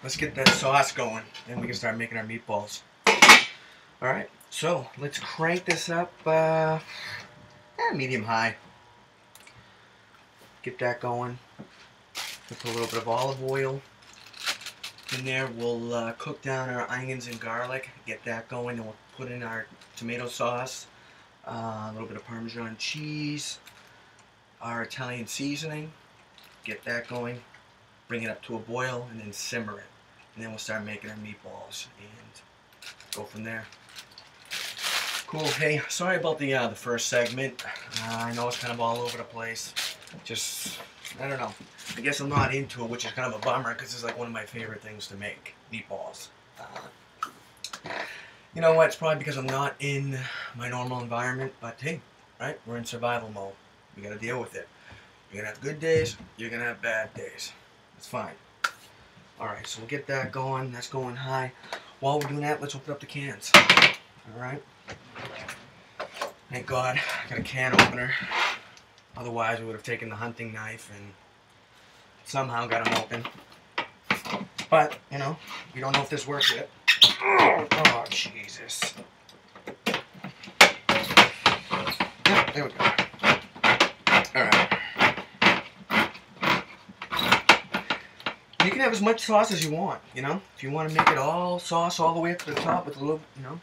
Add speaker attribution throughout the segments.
Speaker 1: let's get that sauce going, then we can start making our meatballs. Alright, so let's crank this up medium high. Get that going. We'll put a little bit of olive oil in there. We'll cook down our onions and garlic, get that going, and we'll put in our tomato sauce, a little bit of Parmesan cheese, our Italian seasoning, get that going, bring it up to a boil, and then simmer it. And then we'll start making our meatballs and go from there. Cool. Hey, sorry about the first segment. I know it's kind of all over the place. Just, I don't know. I guess I'm not into it, which is kind of a bummer because it's like one of my favorite things to make, meatballs. You know what? It's probably because I'm not in my normal environment, but hey, right? We're in survival mode. We got to deal with it. You're going to have good days. You're going to have bad days. It's fine. Alright, so we'll get that going. That's going high. While we're doing that, let's open up the cans. Alright. Thank God I got a can opener. Otherwise, we would have taken the hunting knife and somehow got them open. But, you know, we don't know if this works yet. Oh, Jesus. Yep, there we go. Alright. You can have as much sauce as you want, you know? If you want to make it all sauce all the way up to the top with a little, you know,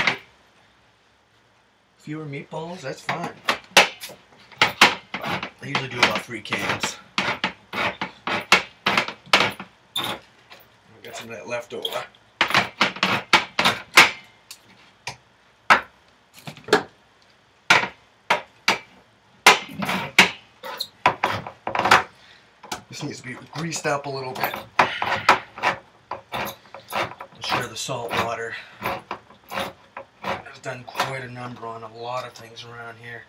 Speaker 1: fewer meatballs, that's fine. I usually do about 3 cans. We got some of that left over. This needs to be greased up a little bit. I'm sure the salt water has done quite a number on a lot of things around here.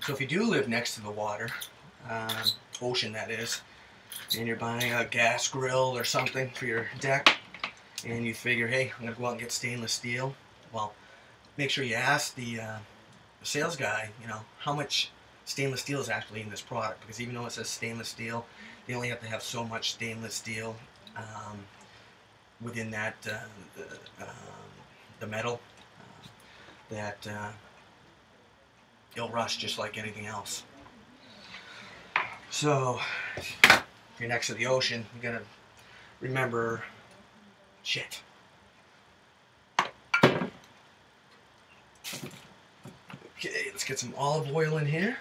Speaker 1: So if you do live next to the water, ocean that is, and you're buying a gas grill or something for your deck, and you figure, hey, I'm going to go out and get stainless steel, well, make sure you ask the sales guy, you know, how much stainless steel is actually in this product, because even though it says stainless steel, they only have to have so much stainless steel within that the metal that it'll rust just like anything else. So if you're next to the ocean, you gotta remember shit. Okay, let's get some olive oil in here.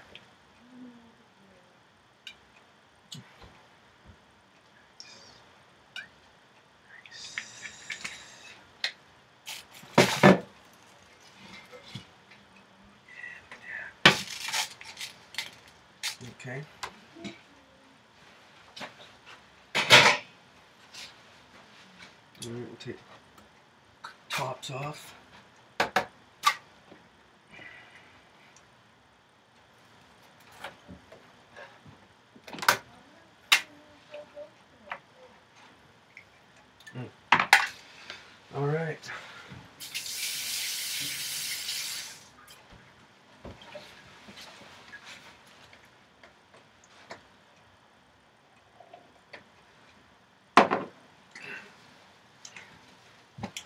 Speaker 1: Okay. All right, we'll take the tops off. All right.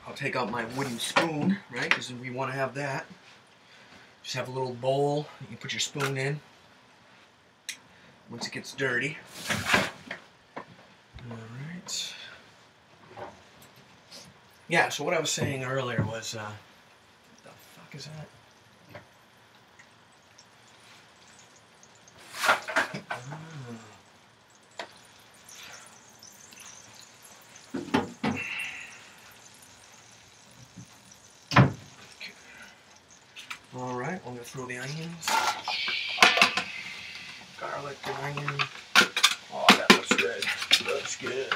Speaker 1: I'll take out my wooden spoon, right? Because we want to have that. Just have a little bowl. You can put your spoon in once it gets dirty. All right. Yeah, so what I was saying earlier was, what the fuck is that? Alright, I'm going to throw the onions. Garlic and onion. Oh, that looks good. Looks good.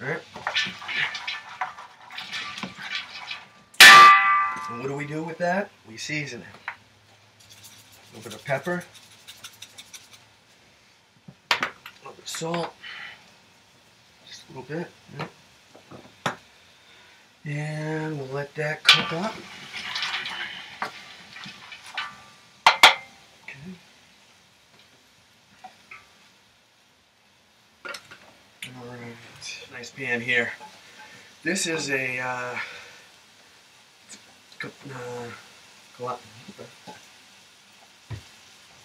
Speaker 1: Alright. And what do we do with that? We season it. A little bit of pepper. A little bit of salt. Just a little bit. Right? And we'll let that cook up. pan here. This is a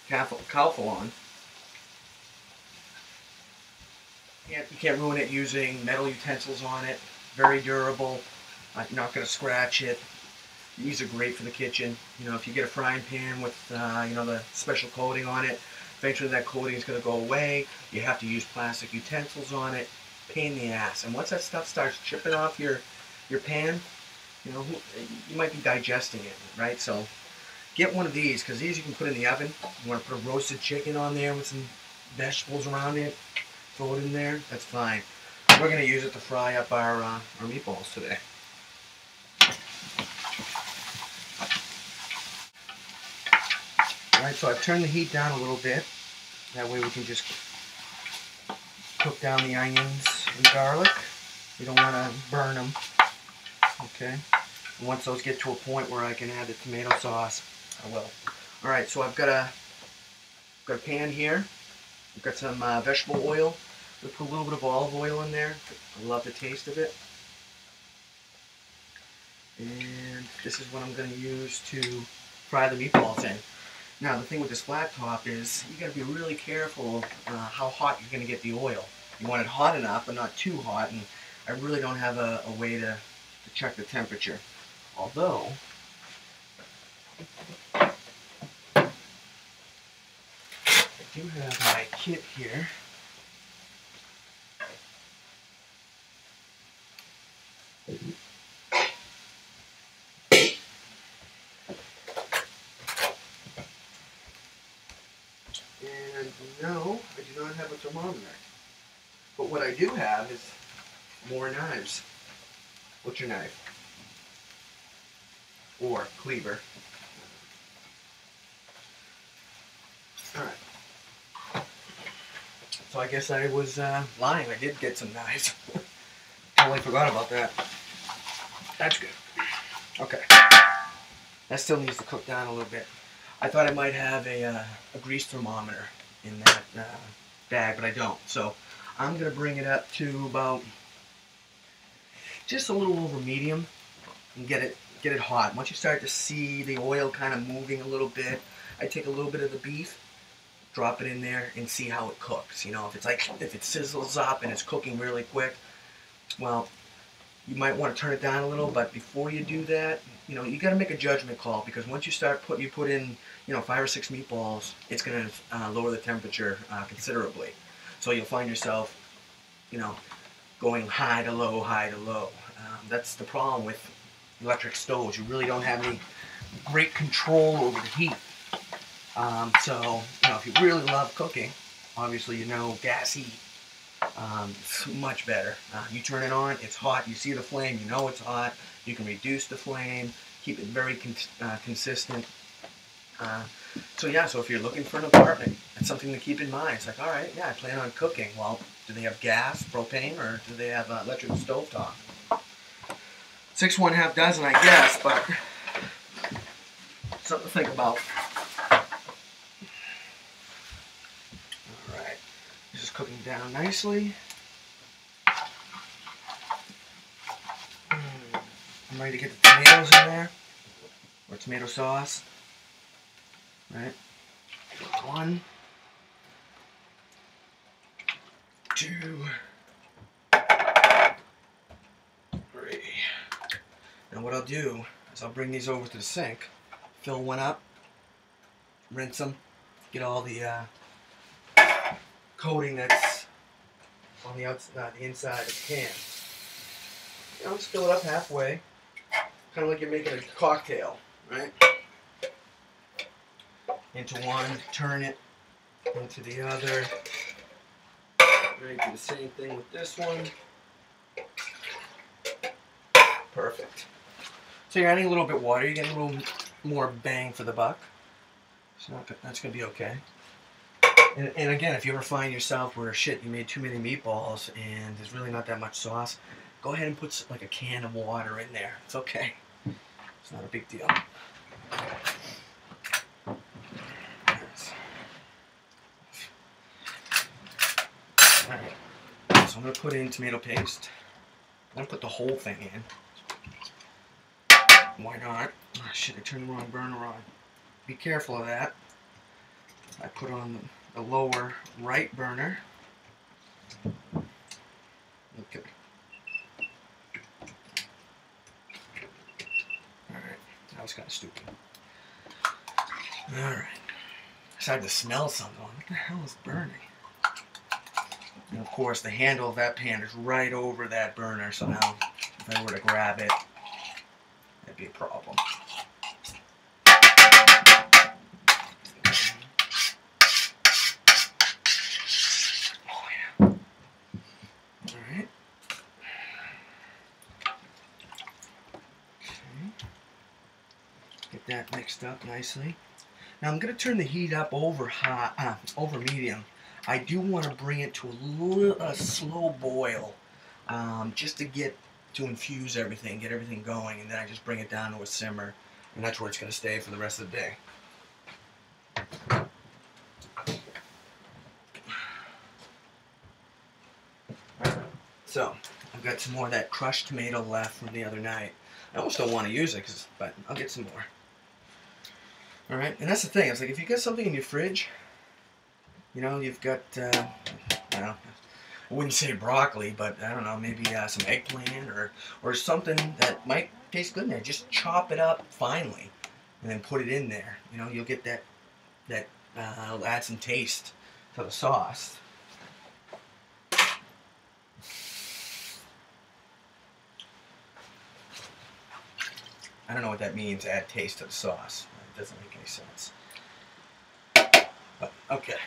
Speaker 1: Calphalon. You can't ruin it using metal utensils on it. Very durable. You're not going to scratch it. These are great for the kitchen. You know, if you get a frying pan with you know, the special coating on it, eventually that coating is going to go away. You have to use plastic utensils on it. Pain in the ass. And once that stuff starts chipping off your pan, you know, you might be digesting it, right? So get one of these, because these you can put in the oven. You want to put a roasted chicken on there with some vegetables around it, throw it in there, that's fine. We're going to use it to fry up our meatballs today. Alright, so I've turned the heat down a little bit. That way we can just cook down the onions and garlic. We don't want to burn them. Okay. And once those get to a point where I can add the tomato sauce, I will. Alright, so I've got a pan here. I've got some vegetable oil. We'll put a little bit of olive oil in there. I love the taste of it. And this is what I'm going to use to fry the meatballs in. Now, the thing with this flat top is you got to be really careful how hot you're going to get the oil. You want it hot enough, but not too hot. And I really don't have a way to check the temperature. Although, I do have my kit here. And no, I do not have a thermometer. But what I do have is more knives. Butcher knife. Or cleaver. Alright. So I guess I was lying. I did get some knives. Totally forgot about that. That's good. Okay. That still needs to cook down a little bit. I thought I might have a grease thermometer in that bag, but I don't. So I'm going to bring it up to about just a little over medium and get it hot. Once you start to see the oil kind of moving a little bit, I take a little bit of the beef, drop it in there, and see how it cooks. You know, if it sizzles up and it's cooking really quick, well, you might want to turn it down a little. But before you do that, you know, you got to make a judgment call, because once you put in, you know, 5 or 6 meatballs, it's going to lower the temperature considerably. So you'll find yourself, you know, going high to low, high to low. That's the problem with electric stoves. You really don't have any great control over the heat. So, you know, if you really love cooking, obviously, you know, gas heat, it's much better. You turn it on, it's hot, you see the flame, you know it's hot. You can reduce the flame, keep it very consistent. So yeah, so if you're looking for an apartment, that's something to keep in mind. It's like, all right, yeah, I plan on cooking. Well, do they have gas, propane, or do they have electric stovetop? 6 1/2 dozen, I guess, but something to think about. All right, this is cooking down nicely. I'm ready to get the tomatoes in there, or tomato sauce. Right, 1, 2, 3. Now what I'll do is I'll bring these over to the sink, fill one up, rinse them, get all the coating that's on the outside, the inside of the can. You know, just fill it up halfway, kind of like you're making a cocktail, right? Into one, turn it into the other. Right, do the same thing with this one. Perfect. So you're adding a little bit of water, you're getting a little more bang for the buck. So that's going to be okay. And again, if you ever find yourself where, shit, you made too many meatballs and there's really not that much sauce, go ahead and put like a can of water in there. It's okay. It's not a big deal. Alright, so I'm going to put in tomato paste. I'm going to put the whole thing in. Why not? Oh, shit, I turned the wrong burner on. Be careful of that. I put on the lower right burner. Okay. Alright, that was kind of stupid. Alright. I started to smell something. What the hell is burning? And of course, the handle of that pan is right over that burner, so now if I were to grab it, that'd be a problem. Oh yeah. Alright. Okay. Get that mixed up nicely. Now I'm going to turn the heat up over high, over medium. I do want to bring it to a slow boil, just to infuse everything, get everything going, and then I just bring it down to a simmer, and that's where it's going to stay for the rest of the day. So I've got some more of that crushed tomato left from the other night. I almost don't want to use it, but I'll get some more. All right, and that's the thing. It's like if you got something in your fridge, you know, you've got, well, I wouldn't say broccoli, but I don't know, maybe some eggplant or something that might taste good in there. Just chop it up finely and then put it in there. You know, you'll get that it'll add some taste to the sauce. I don't know what that means, add taste to the sauce. It doesn't make any sense. But, okay.